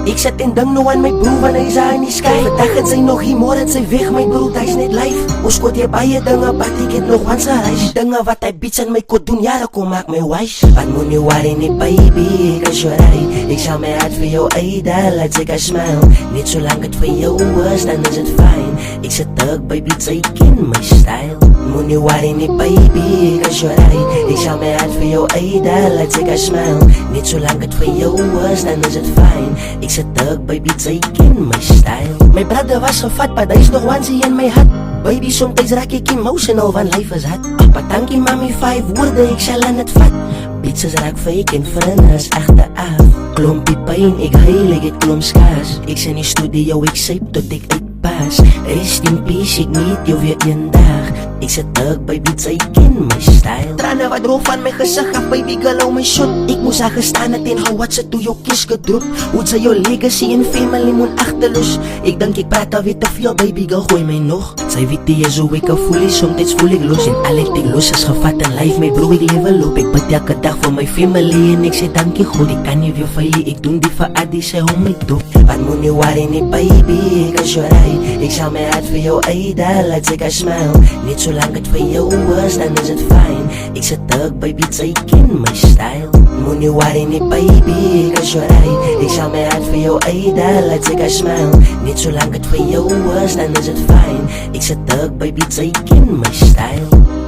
Ek sit en ding nou aan my broer wanneer hy daar in die sky. Vandag het sy nog hier, môre het sy weg, my broer, hy's net live. Ons kot hier baie dinge, but ek het nog once a reis. Dinge wat hy beats in my kot doen, jare kom maak my wise. Wat moet nie worry nie baby, ek is jou rij. Ek sal my hart vir jou uitdeel, laat sy kan smile. Net solang het vir jou is, dan is het fijn. Ek sit terug baby, sy ken my style. Moet nie worry nie baby, ek is jou rij. Ek sal my hart vir jou uitdeel, laat sy kan smile. Net solang het vir jou is, dan is het fijn. Ek sit terug baby, sy ken my style. My brother was gevat, but hy's nog onesie in my hart. Baby, somtijds raak ek emotional, want life is hard. Bedankie mami, 5 woorde, ek sal aan het vat. Beats is raak fake en vrienden is echte af. Klompie pijn, ek huil, ek het klomp skaars. Ek sien die studio, ek syp tot ek uitpas. Rest in peace, ek niet jou weer een dag. Ek sit terug, baby, sy ken my style. Trane wat rol van my gezicht af, baby girl, hou my shot. Ek moes haar gestaan het en hou wat sy toe jou kies gedroep. Hoe sy jou legacy en family moet achterloos. Ek dink ek praat alweer te veel, baby girl, gooi my nog. Sy weet die is hoe ek al voel, somtijds voel ek los. En al het ek los is gevat in life, my bro, ek level op. Ek bid elke dag vir my family en ek sê dankie God. Ek kan nie weer vir jy, ek doen die vir Adi, sy hou my dop. Wat moet nie worry nie baby, ek is jou rij. Ek sal my hart vir jou uitdeel, laat sy kan smile. Net solang het vir jou is, dan is het fijn. Ek sit terug baby, sy ken my style. Moet nie worry nie baby, ek is jou rij. Ek sal my hart vir jou uitdeel, laat sy kan smile. Net solang het vir jou is, dan is het fijn. Ek sit terug baby, sy ken my style.